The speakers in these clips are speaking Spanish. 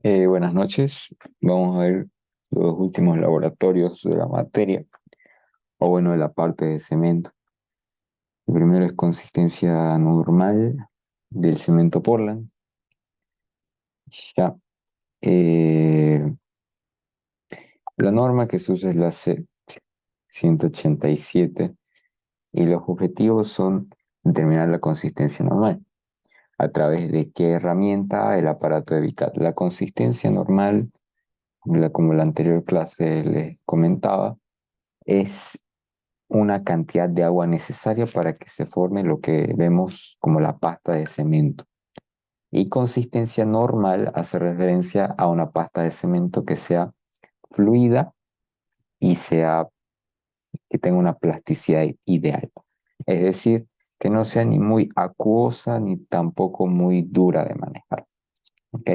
Buenas noches. Vamos a ver los últimos laboratorios de la materia, o bueno, de la parte de cemento. El primero es consistencia normal del cemento Portland. Ya. Eh, la norma que se usa es la C 187 y los objetivos son determinar la consistencia normal. ¿A través de qué herramienta? El aparato de Vicat. La consistencia normal, como la anterior clase les comentaba, es una cantidad de agua necesaria para que se forme lo que vemos como la pasta de cemento. Y consistencia normal hace referencia a una pasta de cemento que sea fluida y que tenga una plasticidad ideal. Es decir, que no sea ni muy acuosa ni tampoco muy dura de manejar. ¿Ok?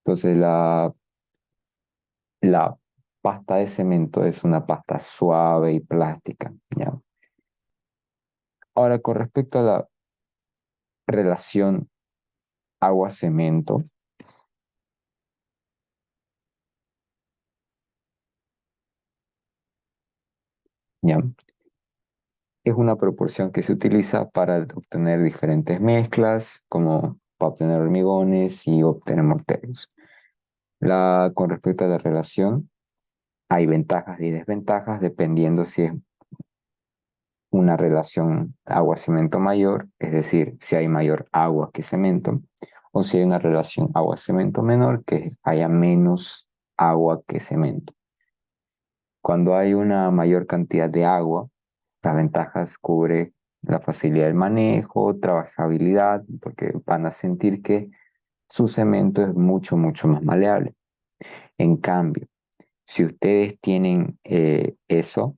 Entonces la pasta de cemento es una pasta suave y plástica. ¿Ya? Ahora, con respecto a la relación agua-cemento, ¿ya? Es una proporción que se utiliza para obtener diferentes mezclas, como para obtener hormigones y obtener morteros. Con respecto a la relación, hay ventajas y desventajas dependiendo si es una relación agua-cemento mayor, es decir, si hay mayor agua que cemento, o si hay una relación agua-cemento menor, que haya menos agua que cemento. Cuando hay una mayor cantidad de agua, las ventajas cubre la facilidad del manejo, trabajabilidad, porque van a sentir que su cemento es mucho, mucho más maleable. En cambio, si ustedes tienen eso,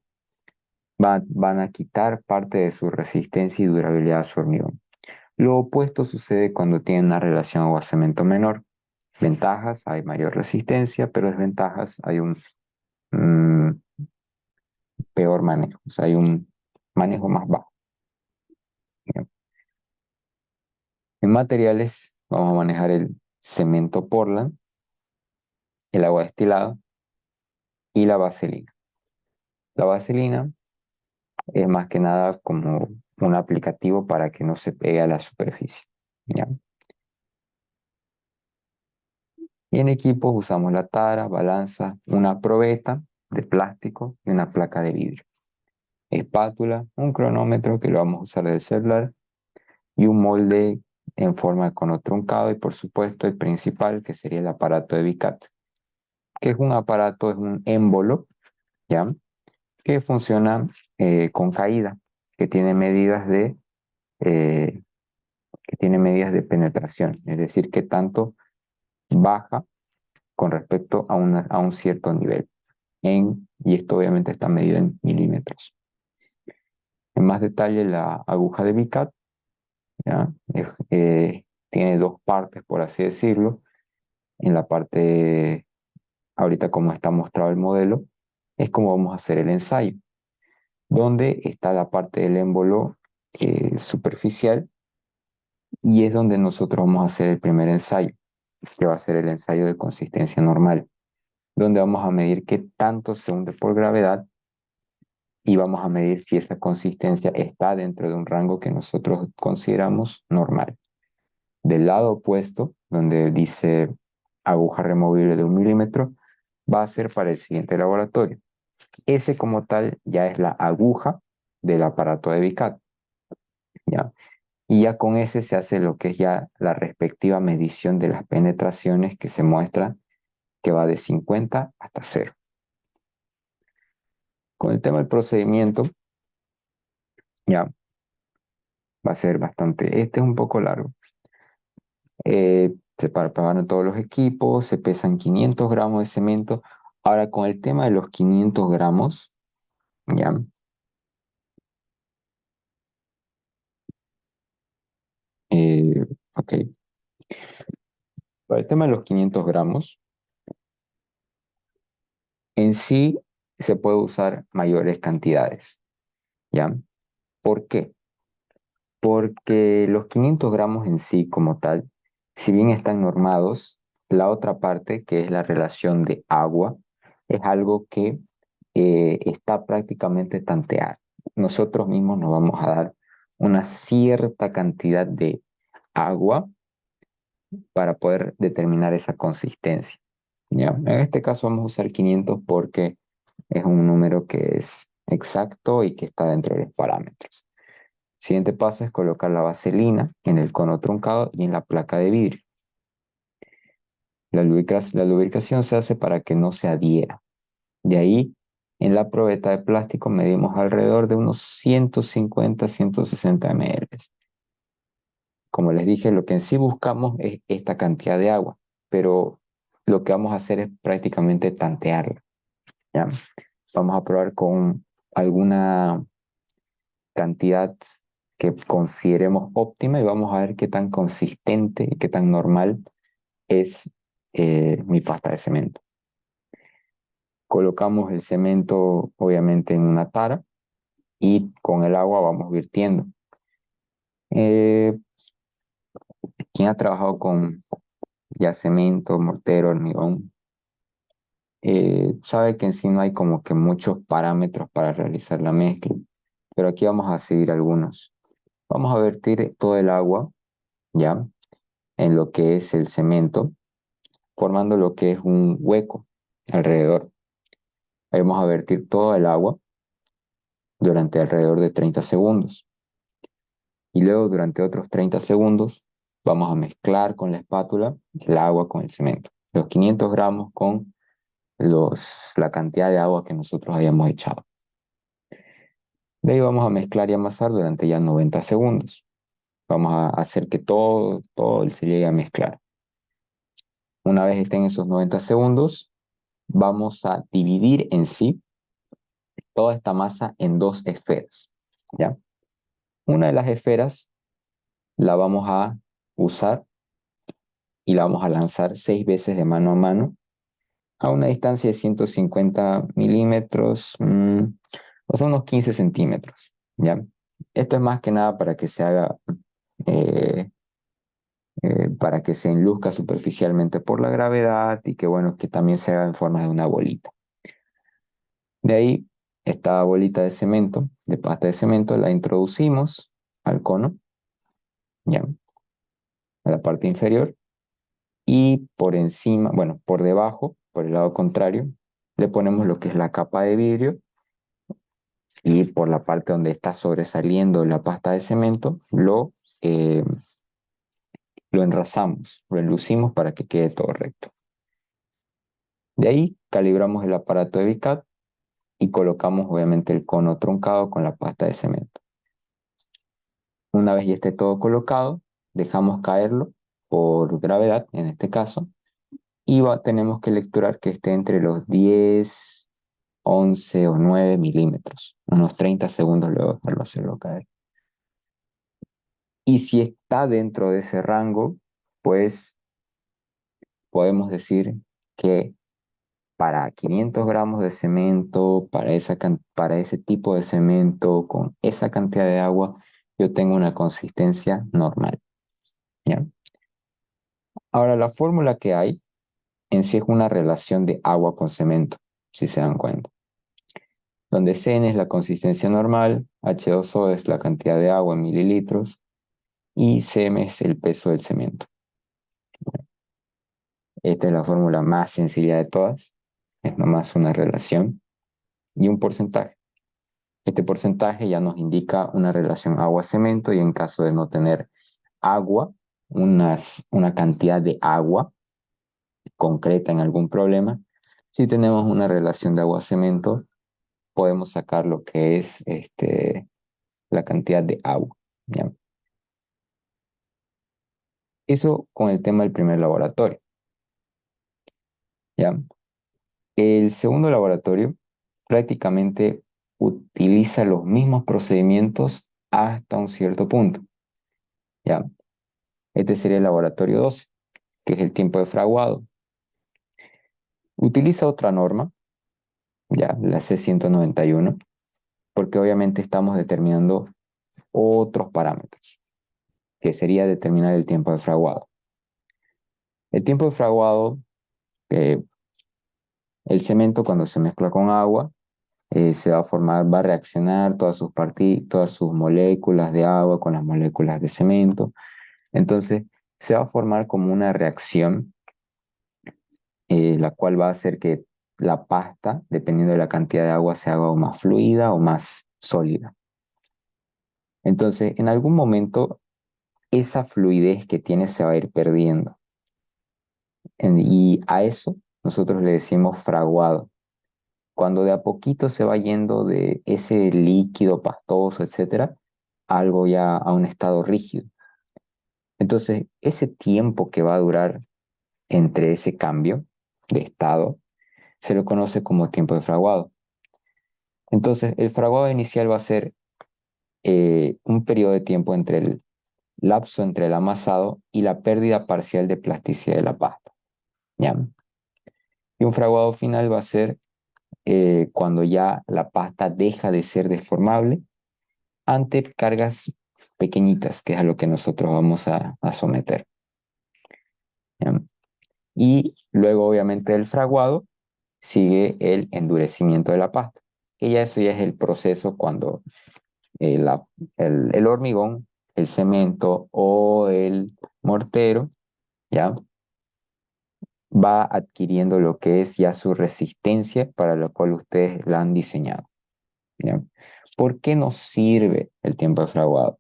van a quitar parte de su resistencia y durabilidad a su hormigón. Lo opuesto sucede cuando tienen una relación agua-cemento menor. Ventajas, hay mayor resistencia, pero desventajas, hay un mm, peor manejo, o sea, hay un manejo más bajo. En materiales vamos a manejar el cemento Portland, el agua destilada y la vaselina. La vaselina es más que nada como un aplicativo para que no se pegue a la superficie. ¿Ya? Y en equipos usamos la tara, balanza, una probeta de plástico y una placa de vidrio. Espátula, un cronómetro que lo vamos a usar del celular y un molde en forma de cono truncado y por supuesto el principal que sería el aparato de Vicat, que es un aparato, es un émbolo, ¿ya? Que funciona con caída, que tiene medidas eh, que tiene medidas de penetración, es decir, que tanto baja con respecto a un cierto nivel. Y esto obviamente está medido en milímetros. En más detalle, la aguja de Vicat, ¿ya? Tiene dos partes, por así decirlo. En la parte, ahorita como está mostrado el modelo, es como vamos a hacer el ensayo, donde está la parte del émbolo superficial y es donde nosotros vamos a hacer el primer ensayo, que va a ser el ensayo de consistencia normal, donde vamos a medir qué tanto se hunde por gravedad y vamos a medir si esa consistencia está dentro de un rango que nosotros consideramos normal. Del lado opuesto, donde dice aguja removible de 1 milímetro, va a ser para el siguiente laboratorio. Ese como tal ya es la aguja del aparato de Vicat, ¿ya? Y ya con ese se hace lo que es ya la respectiva medición de las penetraciones que se muestra que va de 50 hasta 0. Con el tema del procedimiento, ya va a ser bastante, este es un poco largo. Se preparan todos los equipos, se pesan 500 gramos de cemento. Ahora, con el tema de los 500 gramos, ya, ok. Para el tema de los 500 gramos, en sí se puede usar mayores cantidades, ¿ya? ¿Por qué? Porque los 500 gramos en sí como tal, si bien están normados, La otra parte, que es la relación de agua, es algo que está prácticamente tanteado. Nosotros mismos nos vamos a dar una cierta cantidad de agua para poder determinar esa consistencia. ¿Ya? En este caso vamos a usar 500 porque es un número que es exacto y que está dentro de los parámetros. Siguiente paso es colocar la vaselina en el cono truncado y en la placa de vidrio. La lubricación se hace para que no se adhiera. De ahí, en la probeta de plástico medimos alrededor de unos 150-160 ml. Como les dije, lo que en sí buscamos es esta cantidad de agua, pero lo que vamos a hacer es prácticamente tantearla. ¿Ya? Vamos a probar con alguna cantidad que consideremos óptima y vamos a ver qué tan consistente y qué tan normal es mi pasta de cemento. Colocamos el cemento obviamente en una tara y con el agua vamos virtiendo. Eh, quien ha trabajado con ya cemento, mortero, hormigón, sabe que en sí no hay como que muchos parámetros para realizar la mezcla, pero aquí vamos a seguir algunos. Vamos a vertir todo el agua ya en lo que es el cemento, formando lo que es un hueco alrededor. Ahí vamos a vertir todo el agua durante alrededor de 30 segundos. Y luego durante otros 30 segundos vamos a mezclar con la espátula el agua con el cemento. Los 500 gramos con la cantidad de agua que nosotros hayamos echado. De ahí vamos a mezclar y amasar durante ya 90 segundos. Vamos a hacer que todo se llegue a mezclar. Una vez estén esos 90 segundos, vamos a dividir en sí toda esta masa en dos esferas. ¿Ya? Una de las esferas la vamos a usar y la vamos a lanzar 6 veces de mano a mano a una distancia de 150 milímetros, o sea, unos 15 centímetros, ¿ya? Esto es más que nada para que se haga, eh, para que se enluzca superficialmente por la gravedad y que, bueno, que también se haga en forma de una bolita. De ahí, esta bolita de cemento, de pasta de cemento, la introducimos al cono, ¿ya? A la parte inferior y por encima, bueno, por debajo, por el lado contrario, le ponemos lo que es la capa de vidrio y por la parte donde está sobresaliendo la pasta de cemento, eh, lo enrazamos, lo enlucimos para que quede todo recto. De ahí calibramos el aparato de Vicat y colocamos obviamente el cono truncado con la pasta de cemento. Una vez ya esté todo colocado, dejamos caerlo por gravedad, en este caso, y tenemos que lecturar que esté entre los 10, 11 o 9 milímetros, unos 30 segundos luego de hacerlo caer. Y si está dentro de ese rango, pues podemos decir que para 500 gramos de cemento, para ese tipo de cemento, con esa cantidad de agua, yo tengo una consistencia normal. ¿Ya? Ahora, la fórmula que hay en sí es una relación de agua con cemento, si se dan cuenta. Donde Cn es la consistencia normal, H2O es la cantidad de agua en mililitros y Cm es el peso del cemento. Esta es la fórmula más sencilla de todas. Es nomás una relación y un porcentaje. Este porcentaje ya nos indica una relación agua-cemento y en caso de no tener agua, una cantidad de agua concreta en algún problema, si tenemos una relación de agua-cemento, podemos sacar lo que es la cantidad de agua. ¿Ya? Eso con el tema del primer laboratorio. ¿Ya? El segundo laboratorio prácticamente utiliza los mismos procedimientos hasta un cierto punto. ¿Ya? Este sería el laboratorio 12, que es el tiempo de fraguado. Utiliza otra norma, ya, la C191, porque obviamente estamos determinando otros parámetros, que sería determinar el tiempo de fraguado. El tiempo de fraguado, eh, el cemento cuando se mezcla con agua, se va a formar, va a reaccionar todas sus moléculas de agua con las moléculas de cemento. Entonces, se va a formar como una reacción, la cual va a hacer que la pasta, dependiendo de la cantidad de agua, se haga o más fluida o más sólida. Entonces, en algún momento, esa fluidez que tiene se va a ir perdiendo. Y a eso nosotros le decimos fraguado. Cuando de a poquito se va yendo de ese líquido pastoso, etcétera, a algo ya a un estado rígido. Entonces, ese tiempo que va a durar entre ese cambio de estado se lo conoce como tiempo de fraguado. Entonces, el fraguado inicial va a ser un periodo de tiempo entre el lapso entre el amasado y la pérdida parcial de plasticidad de la pasta. ¿Ya? Y un fraguado final va a ser cuando ya la pasta deja de ser deformable ante cargas pequeñitas, que es a lo que nosotros vamos a someter. ¿Ya? Y luego, obviamente, del fraguado sigue el endurecimiento de la pasta. Y ya eso ya es el proceso cuando el hormigón, el cemento o el mortero, ¿ya? Va adquiriendo lo que es ya su resistencia para la cual ustedes la han diseñado, ¿ya? ¿Por qué nos sirve el tiempo de fraguado?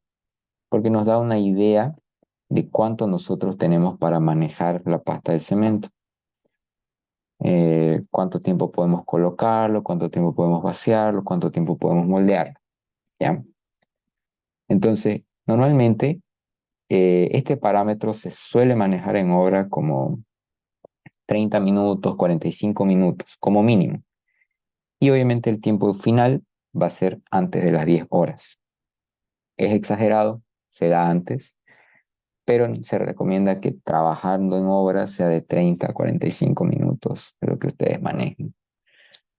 Porque nos da una idea de cuánto nosotros tenemos para manejar la pasta de cemento. Cuánto tiempo podemos colocarlo, cuánto tiempo podemos vaciarlo, cuánto tiempo podemos moldearlo, ¿ya? Entonces, normalmente este parámetro se suele manejar en obra como 30 minutos, 45 minutos, como mínimo. Y obviamente el tiempo final va a ser antes de las 10 horas. Es exagerado, se da antes, pero se recomienda que trabajando en obra sea de 30 a 45 minutos, lo que ustedes manejen.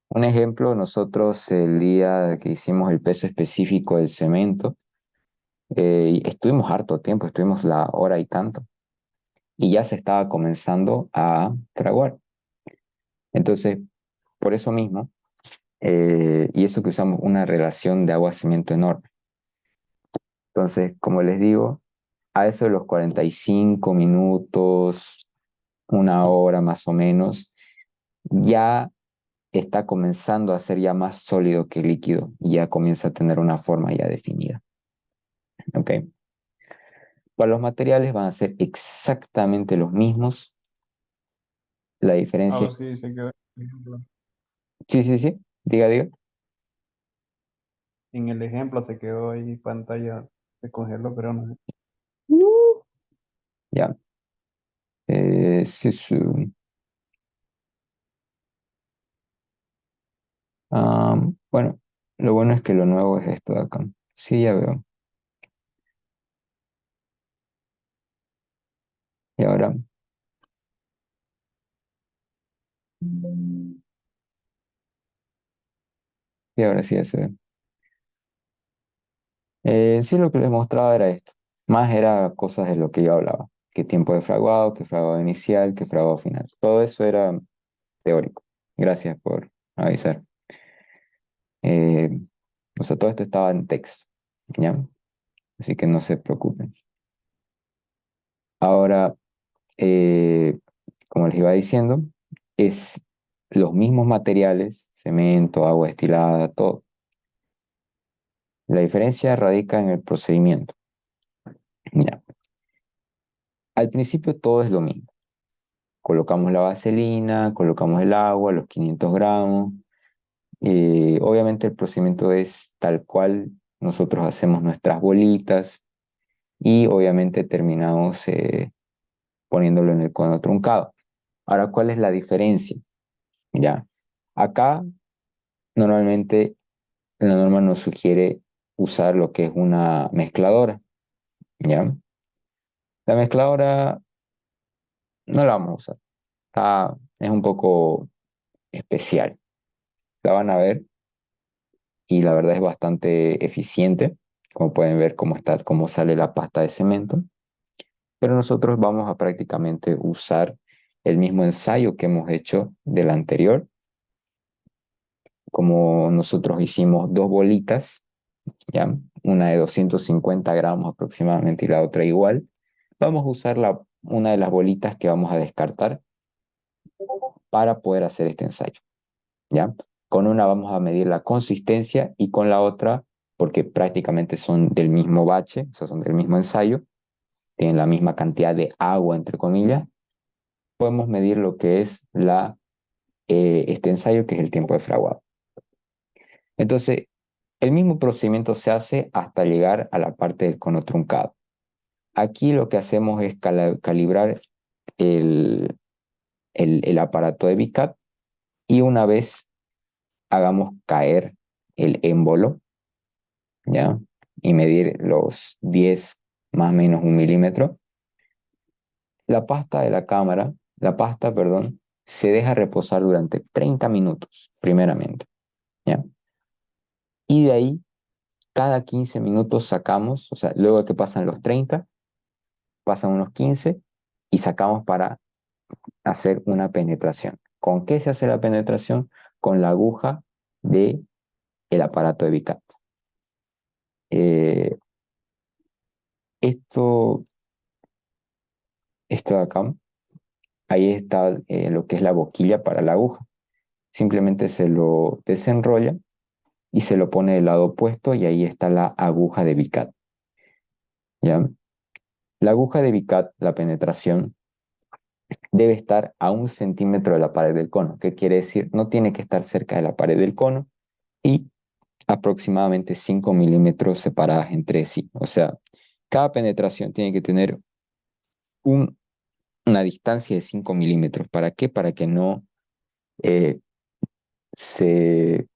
Un ejemplo, nosotros el día que hicimos el peso específico del cemento, estuvimos harto tiempo, estuvimos la hora y tanto, y ya se estaba comenzando a fraguar. Entonces, por eso mismo, y eso que usamos una relación de agua-cemento enorme. Entonces, como les digo, a eso de los 45 minutos, una hora más o menos, ya está comenzando a ser ya más sólido que líquido y ya comienza a tener una forma ya definida. ¿Ok? Para los materiales van a ser exactamente los mismos. La diferencia Oh, es... sí, se quedó. Sí, sí, sí. Diga, diga. En el ejemplo se quedó ahí pantalla, se congeló, pero no. Ya. Sí, sí. Bueno, lo bueno es que lo nuevo es esto de acá. Sí, ya veo. Y ahora, y ahora sí ya se ve. Sí, lo que les mostraba era esto. Más era cosas de lo que yo hablaba. Qué tiempo de fraguado, qué fraguado inicial, qué fraguado final. Todo eso era teórico. Gracias por avisar. Eh, o sea, todo esto estaba en texto, ¿ya? Así que no se preocupen. Ahora, eh, como les iba diciendo, es los mismos materiales, cemento, agua destilada, todo. La diferencia radica en el procedimiento. Ya. Al principio todo es lo mismo. Colocamos la vaselina, colocamos el agua, los 500 gramos. Obviamente el procedimiento es tal cual nosotros hacemos nuestras bolitas y obviamente terminamos poniéndolo en el cono truncado. Ahora, ¿cuál es la diferencia? Ya, acá normalmente la norma nos sugiere usar lo que es una mezcladora, ¿ya? La mezcladora no la vamos a usar, es un poco especial. La van a ver y la verdad es bastante eficiente, como pueden ver cómo está, cómo sale la pasta de cemento, pero nosotros vamos a prácticamente usar el mismo ensayo que hemos hecho del anterior. Como nosotros hicimos dos bolitas, ¿ya? Una de 250 gramos aproximadamente y la otra igual, vamos a usar una de las bolitas que vamos a descartar para poder hacer este ensayo, ¿ya? Con una vamos a medir la consistencia y con la otra, porque prácticamente son del mismo bache, o sea, son del mismo ensayo, tienen la misma cantidad de agua, entre comillas, podemos medir lo que es este ensayo, que es el tiempo de fraguado. Entonces, el mismo procedimiento se hace hasta llegar a la parte del cono truncado. Aquí lo que hacemos es calibrar el, el aparato de BICAT y una vez hagamos caer el émbolo, ¿ya? Y medir los 10 más o menos 1 milímetro, la pasta, perdón, se deja reposar durante 30 minutos, primeramente, ¿ya? Y de ahí, cada 15 minutos sacamos, o sea, luego de que pasan los 30, pasan unos 15 y sacamos para hacer una penetración. ¿Con qué se hace la penetración? Con la aguja del aparato de BICAP. Eh, esto, esto de acá, ahí está lo que es la boquilla para la aguja. Simplemente se lo desenrolla y se lo pone del lado opuesto y ahí está la aguja de BICAT, ¿ya? La aguja de BICAT, la penetración, debe estar a 1 centímetro de la pared del cono. ¿Qué quiere decir? No tiene que estar cerca de la pared del cono y aproximadamente 5 milímetros separadas entre sí. O sea, cada penetración tiene que tener un, una distancia de 5 milímetros. ¿Para qué? Para que no eh, se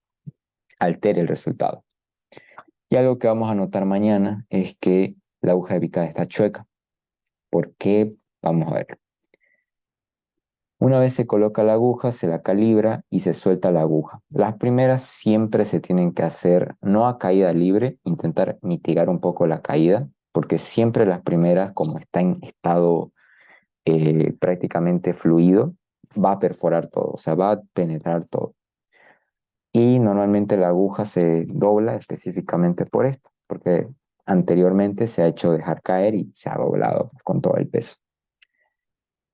altere el resultado. Y algo que vamos a notar mañana es que la aguja de picada está chueca. ¿Por qué? Vamos a ver. Una vez se coloca la aguja, se la calibra y se suelta la aguja. Las primeras siempre se tienen que hacer no a caída libre, intentar mitigar un poco la caída, porque siempre las primeras, como está en estado prácticamente fluido, va a perforar todo, o sea, va a penetrar todo. Y normalmente la aguja se dobla específicamente por esto, porque anteriormente se ha hecho dejar caer y se ha doblado con todo el peso.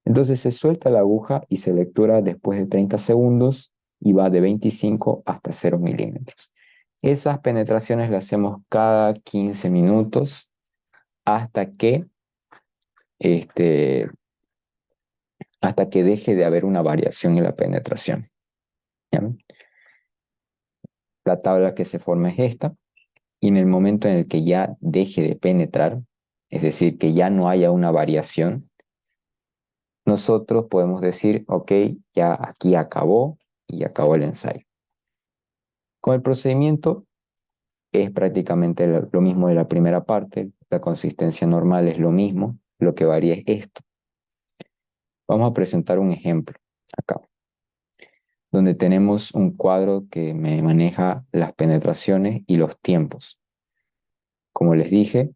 Entonces se suelta la aguja y se lectura después de 30 segundos y va de 25 hasta 0 milímetros. Esas penetraciones las hacemos cada 15 minutos hasta que, este, hasta que deje de haber una variación en la penetración, ¿ya? La tabla que se forma es esta, y en el momento en el que ya deje de penetrar, es decir, que ya no haya una variación, nosotros podemos decir, ok, ya aquí acabó y acabó el ensayo. Con el procedimiento es prácticamente lo mismo de la primera parte, la consistencia normal es lo mismo, lo que varía es esto. Vamos a presentar un ejemplo acá, donde tenemos un cuadro que me maneja las penetraciones y los tiempos. Como les dije,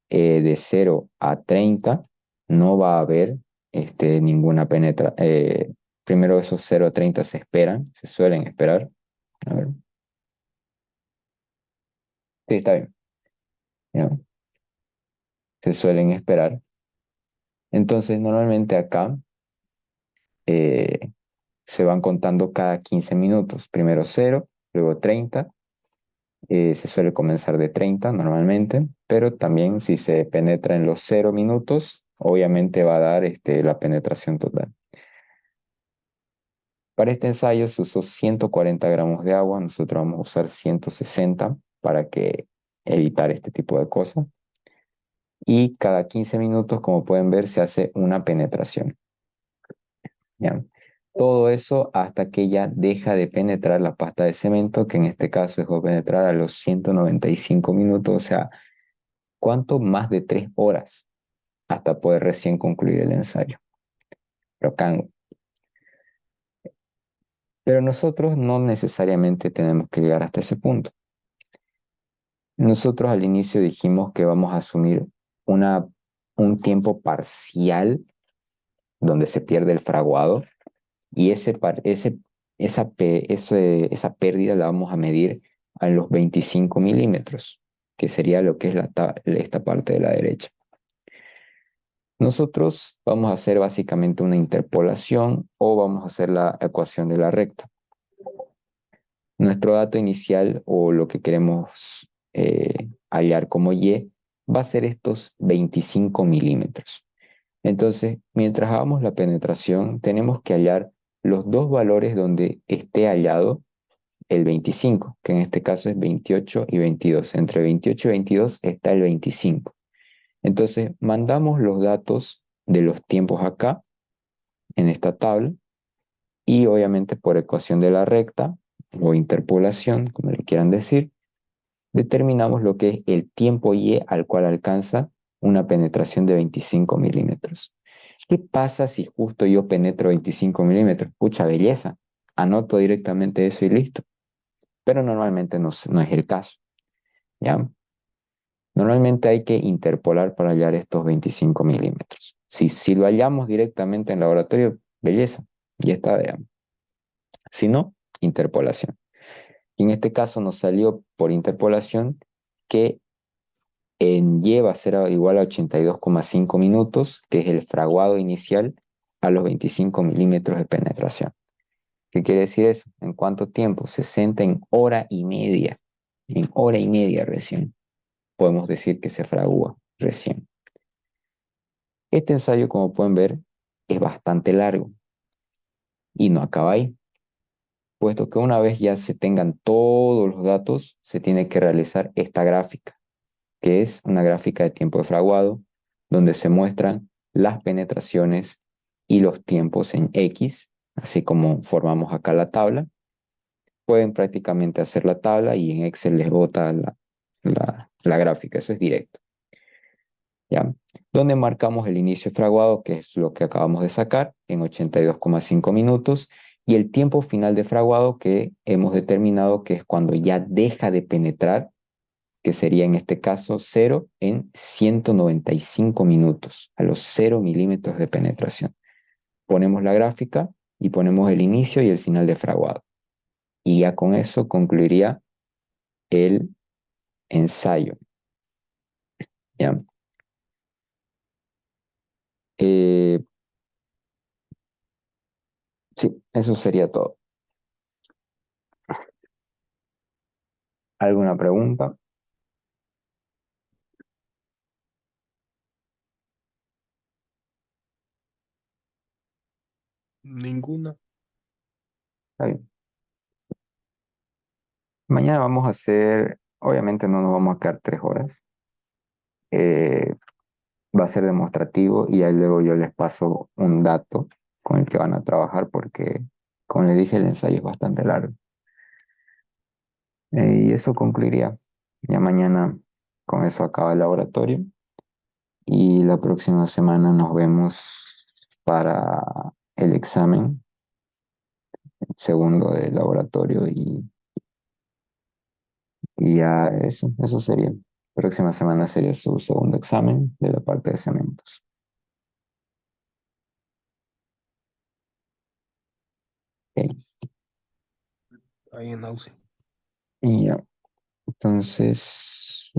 de 0 a 30 no va a haber ninguna penetración. Primero esos 0 a 30 se esperan, se suelen esperar. A ver. Sí, está bien. ¿Ya? Se suelen esperar. Entonces, normalmente acá eh, se van contando cada 15 minutos. Primero 0, luego 30. Se suele comenzar de 30 normalmente, pero también si se penetra en los 0 minutos, obviamente va a dar la penetración total. Para este ensayo se usó 140 gramos de agua, nosotros vamos a usar 160 para evitar este tipo de cosas. Y cada 15 minutos, como pueden ver, se hace una penetración, ¿ya? Todo eso hasta que ya deja de penetrar la pasta de cemento, que en este caso dejó de penetrar a los 195 minutos, o sea, ¿cuánto? Más de 3 horas hasta poder recién concluir el ensayo. Pero nosotros no necesariamente tenemos que llegar hasta ese punto. Nosotros al inicio dijimos que vamos a asumir una, un tiempo parcial donde se pierde el fraguado, y esa pérdida la vamos a medir a los 25 milímetros, que sería lo que es esta parte de la derecha. Nosotros vamos a hacer básicamente una interpolación o vamos a hacer la ecuación de la recta. Nuestro dato inicial o lo que queremos hallar como Y va a ser estos 25 milímetros. Entonces, mientras hagamos la penetración, tenemos que hallar los dos valores donde esté hallado el 25, que en este caso es 28 y 22. Entre 28 y 22 está el 25. Entonces, mandamos los datos de los tiempos acá, en esta tabla, y obviamente por ecuación de la recta o interpolación, como le quieran decir, determinamos lo que es el tiempo Y al cual alcanza una penetración de 25 milímetros. ¿Qué pasa si justo yo penetro 25 milímetros? Pucha belleza, anoto directamente eso y listo. Pero normalmente no es el caso, ¿ya? Normalmente hay que interpolar para hallar estos 25 milímetros. Si lo hallamos directamente en laboratorio, belleza, ya está, digamos. Si no, interpolación. Y en este caso nos salió por interpolación que en Y va a ser igual a 82,5 minutos, que es el fraguado inicial a los 25 milímetros de penetración. ¿Qué quiere decir eso? ¿En cuánto tiempo? 60 en hora y media. En hora y media recién podemos decir que se fragúa recién. Este ensayo, como pueden ver, es bastante largo y no acaba ahí, puesto que una vez ya se tengan todos los datos, se tiene que realizar esta gráfica, que es una gráfica de tiempo de fraguado, donde se muestran las penetraciones y los tiempos en X, así como formamos acá la tabla. Pueden prácticamente hacer la tabla y en Excel les bota la gráfica, eso es directo, ¿ya? Donde marcamos el inicio fraguado, que es lo que acabamos de sacar, en 82,5 minutos, y el tiempo final de fraguado que hemos determinado que es cuando ya deja de penetrar, que sería en este caso 0 en 195 minutos, a los 0 milímetros de penetración. Ponemos la gráfica y ponemos el inicio y el final de fraguado. Y ya con eso concluiría el ensayo. ¿Ya? Eh, sí, eso sería todo. ¿Alguna pregunta? Ninguna. Está bien. Mañana vamos a hacer, obviamente no nos vamos a quedar 3 horas. Eh, Va a ser demostrativo y ahí luego yo les paso un dato con el que van a trabajar porque, como les dije, el ensayo es bastante largo. Y eso concluiría. Ya mañana con eso acaba el laboratorio y la próxima semana nos vemos para el examen segundo del laboratorio y ya eso sería. Próxima semana sería su segundo examen de la parte de cementos. Ok. Ahí en náusea. Y ya, entonces...